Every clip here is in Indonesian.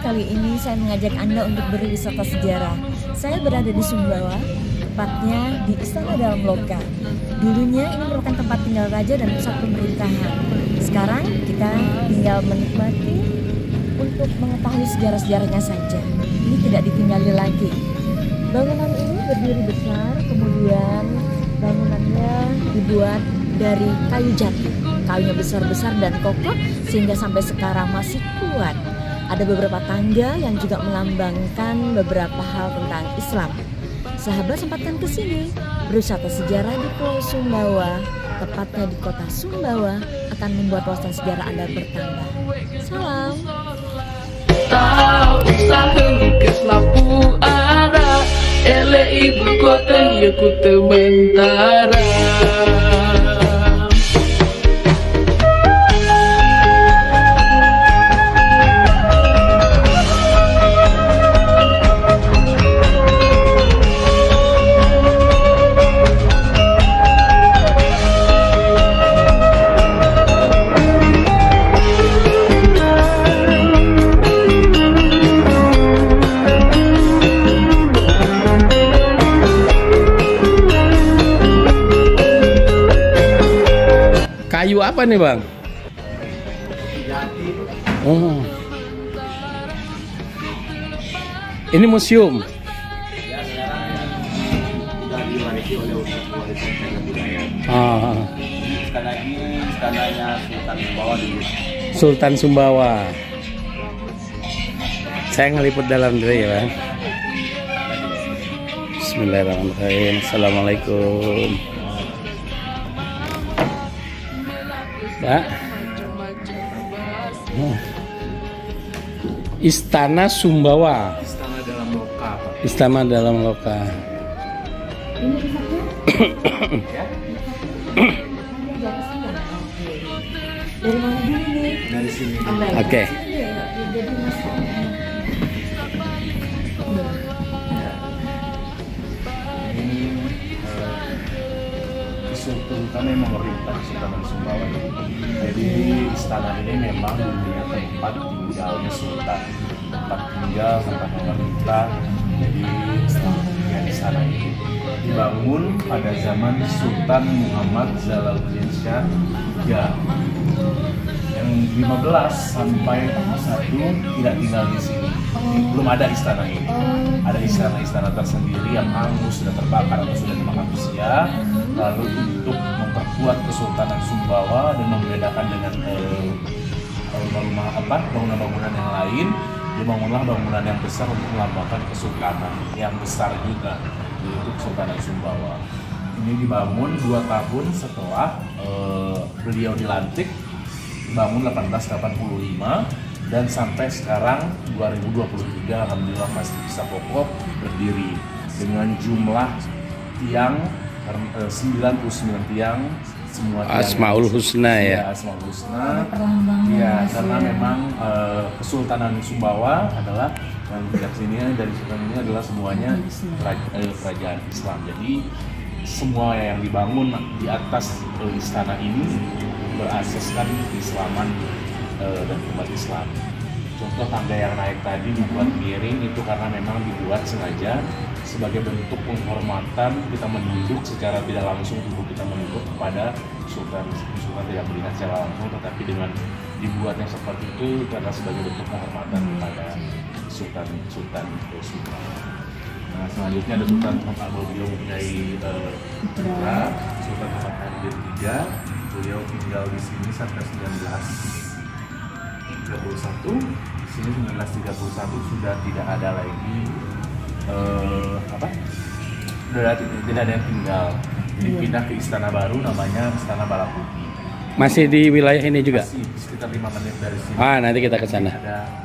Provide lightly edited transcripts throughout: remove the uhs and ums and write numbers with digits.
Kali ini saya mengajak Anda untuk berwisata sejarah. Saya berada di Sumbawa, tepatnya di Istana Dalam Loka. Dulunya ini merupakan tempat tinggal raja dan pusat pemerintahan. Sekarang kita tinggal menikmati untuk mengetahui sejarah-sejarahnya saja. Ini tidak ditinggali lagi. Bangunan ini berdiri besar, kemudian bangunannya dibuat dari kayu jati. Kayunya besar-besar dan kokoh sehingga sampai sekarang masih kuat. Ada beberapa tangga yang juga melambangkan beberapa hal tentang Islam. Sahabat sempatkan ke sini, berwisata sejarah di Pulau Sumbawa, tepatnya di kota Sumbawa, akan membuat wawasan sejarah Anda bertambah. Salam. Ibu kota ya ku tementara. Kayu apa nih Bang? Oh. Ini museum. Sekali lagi istananya Sultan Sumbawa dulu. Sultan Sumbawa. Saya ngeliput dalam dulu ya Bang. Bismillahirrahmanirrahim. Assalamualaikum. Pak. Istana Sumbawa. Istana Dalam Loka, Pak. Istana Dalam Loka. Dari mana dulu nih? Dari sini. Oke. Sultan memang memerintah Sultan Sumbawa. Jadi istana ini memang dulunya tempat tinggalnya Sultan, tempat tinggal, tempat memerintah. Jadi istana ini dibangun pada zaman Sultan Muhammad Jalaluddin Shah III yang 15 sampai 1 tidak tinggal di sini. Belum ada istana ini. Ada istana-istana tersendiri yang hangus, sudah terbakar atau sudah dimakan usia. Lalu untuk memperkuat Kesultanan Sumbawa dan membedakan dengan bangunan-bangunan yang lain, dibangunlah bangunan yang besar untuk melambangkan kesultanan yang besar juga, yaitu Kesultanan Sumbawa. Ini dibangun 2 tahun setelah beliau dilantik, dibangun 1885 dan sampai sekarang 2023 alhamdulillah masih bisa kokoh berdiri dengan jumlah tiang 99 tiang, semua tiang Asmaul Husna ya. Asmaul Husna. Ya, karena memang Kesultanan Sumbawa adalah yang di sini dari Sultan ini adalah semuanya kerajaan Islam. Jadi semua yang dibangun di atas istana ini berasaskan keislaman dan umat Islam. Contoh tangga yang naik tadi dibuat miring itu karena memang dibuat sengaja sebagai bentuk penghormatan, kita menunduk secara tidak langsung, tubuh kita menunduk kepada Sultan. Sultan tidak melihat secara langsung, tetapi dengan dibuatnya seperti itu adalah sebagai bentuk penghormatan kepada Sultan Sumbawa. Nah, selanjutnya ada Sultan Muhammad beliau mempunyai putra, Sultan Muhammad Hadir III. Beliau tinggal di sini sampai 1931. Di sini 1931 sudah tidak ada lagi tidak ada yang tinggal. Jadi pindah ke istana baru namanya Istana Balaputi. Masih di wilayah ini juga? Masih sekitar 5 menit dari sini. Nanti kita ke sana.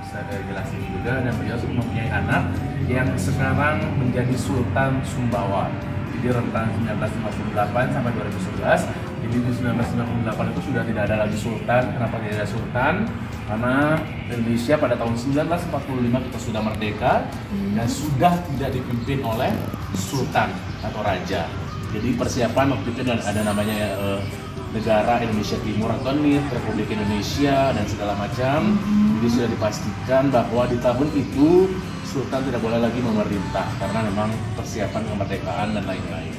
Bisa jelasin juga, dan beliau mempunyai anak yang sekarang menjadi Sultan Sumbawa. Jadi rentang 1958 sampai 2011. Jadi di 1998 itu sudah tidak ada lagi sultan. Kenapa tidak ada sultan? Karena Indonesia pada tahun 1945 kita sudah merdeka dan sudah tidak dipimpin oleh sultan atau raja. Jadi persiapan waktu itu ada namanya negara Indonesia Timur atau NIT, Republik Indonesia dan segala macam. Jadi sudah dipastikan bahwa di tahun itu sultan tidak boleh lagi memerintah karena memang persiapan kemerdekaan dan lain-lain.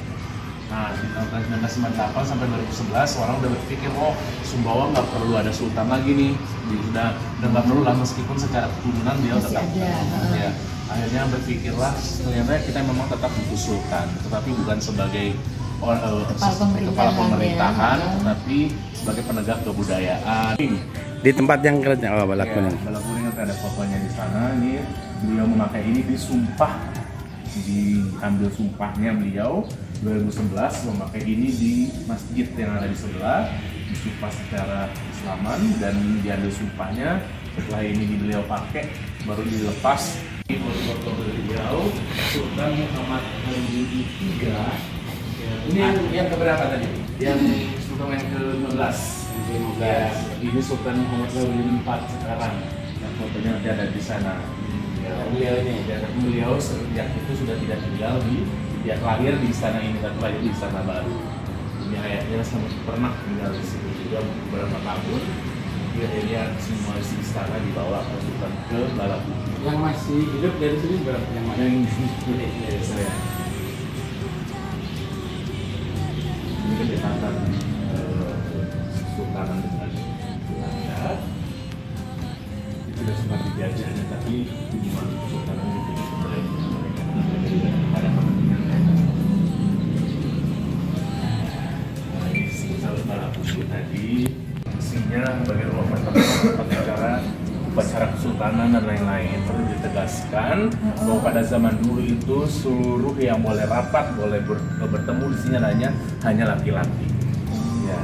Nah, di tahun 1998 sampai 2011 orang udah berpikir, oh Sumbawa nggak perlu ada sultan lagi nih, sudah nggak perlu lah, meskipun secara keturunan dia tetap ada. Ya, akhirnya berpikirlah ternyata kita memang tetap butuh sultan, tetapi bukan sebagai kepala pemerintahan, tetapi sebagai penegak kebudayaan. Di tempat yang kerja, Balakuning. Balakuning ada fotonya di sana. Ini beliau memakai ini disumpah, diambil sumpahnya beliau 2011 memakai ini di masjid yang ada di sebelah, disumpah secara Islaman dan diambil sumpahnya. Setelah ini beliau pakai baru dilepas. Foto beliau Sultan Muhammad Hadir III. Ini yang keberapa tadi? Yang Sultan yang ke-15. Ini Sultan Muhammad Hadir IV sekarang. Yang fotonya nanti ada di sana. Beliau sejak itu sudah tidak tinggal lahir di istana ini, tapi lahir di istana baru. Ini ayahnya pernah tinggal di sini juga beberapa tahun. Akhirnya semua isi istana dibawa ke Sultan ke Balaputi. Yang masih hidup dari sini berapa? Yang mana? Yang saya. Ini kedekatan Sultanan dengan Belanda. Itu sudah sempat dijajahnya, tapi hubungan Sultanan itu mulai mereka ada kepentingan mereka. Nah, ini Sultan Balaputi tadi isinya sebagai ruang pertemuan, upacara kesultanan dan lain-lain. Perlu ditegaskan bahwa pada zaman dulu itu seluruh yang boleh rapat, boleh bertemu di sini hanya laki-laki. Ya.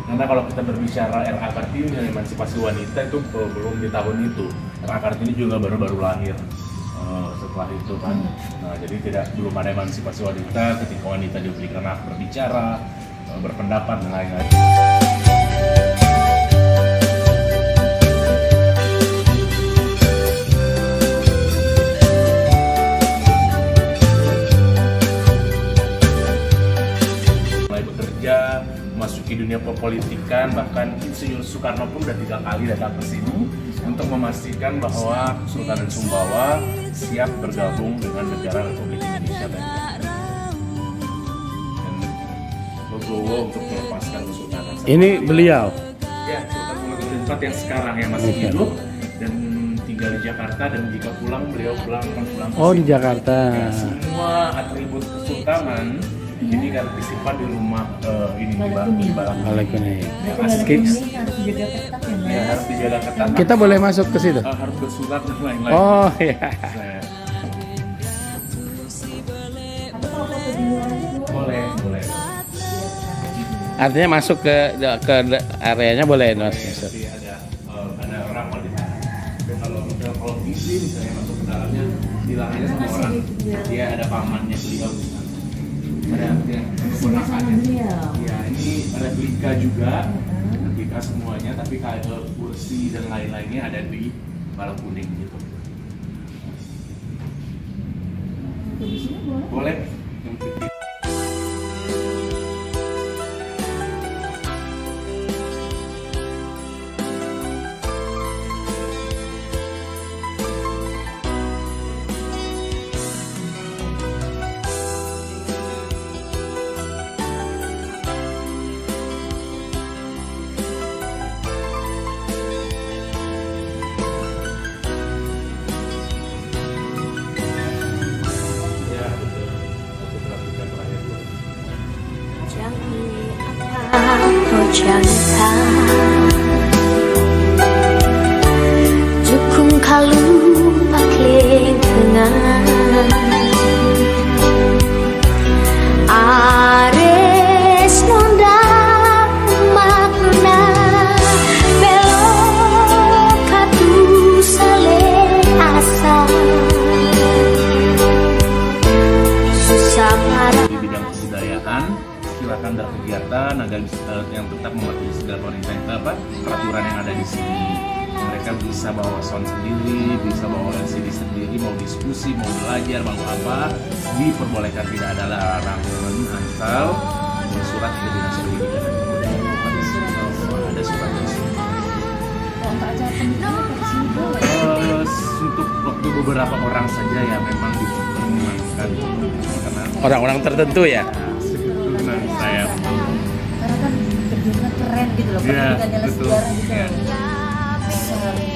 Karena kalau kita berbicara RA Kartini dan emansipasi wanita itu belum di tahun itu. RA Kartini juga baru-baru lahir setelah itu kan. Nah, jadi belum ada emansipasi wanita ketika wanita diberikan hak berbicara, berpendapat dan lain-lain. Memasuki dunia perpolitikan, bahkan Insinyur Soekarno pun sudah 3 kali datang ke sini untuk memastikan bahwa Kesultanan Sumbawa siap bergabung dengan negara Republik Indonesia dan legowo untuk melepaskan kesultanan. Ini beliau? Ya, Sultan Muhammad IV yang sekarang yang masih hidup dan tinggal di Jakarta, dan jika pulang beliau pulang di Jakarta. Ya, semua atribut kesultanan ini kan disimpan di rumah ini di Balakuning. Harus dijaga ketat ya, harus dijaga ketat. Kita boleh masuk ke situ? Harus bersurat dan lain-lain. Oh iya. Atau kalau foto di luar aja boleh. Artinya masuk ke areanya boleh, Mas? Jadi ada orang kalau di sana. Kalau visi misalnya masuk ke dalamnya, dilahirnya sama orang. Dia ada pamannya beliau di sana. Ada keponakannya. Ya, ini replika juga, replika semuanya, tapi kalau kursi dan lain-lainnya ada di Balakuning gitu. Boleh. jangka Jukung kalu pakleng kenang Ares nonda makna belok katu sale asa susah marah. Di bidang kebudayaan silakan berkegiatan agar yang tetap mematuhi segala peraturan yang ada di sini. Mereka bisa bawa sound sendiri, bisa bawa LCD sendiri, mau diskusi, mau belajar, mau apa, diperbolehkan, tidak ada larangan asal bersurat ke Dinas Pendidikan dan Kebudayaan. Ada surat di sini. Untuk acara pendidikan di sini boleh? Untuk waktu beberapa orang saja ya memang diperkenankan karena Orang-orang tertentu ya? nah, saya Karena kan gedungnya keren gitu loh, Iya, pendidikan betul. sejarah gitu Iya. loh. Besar.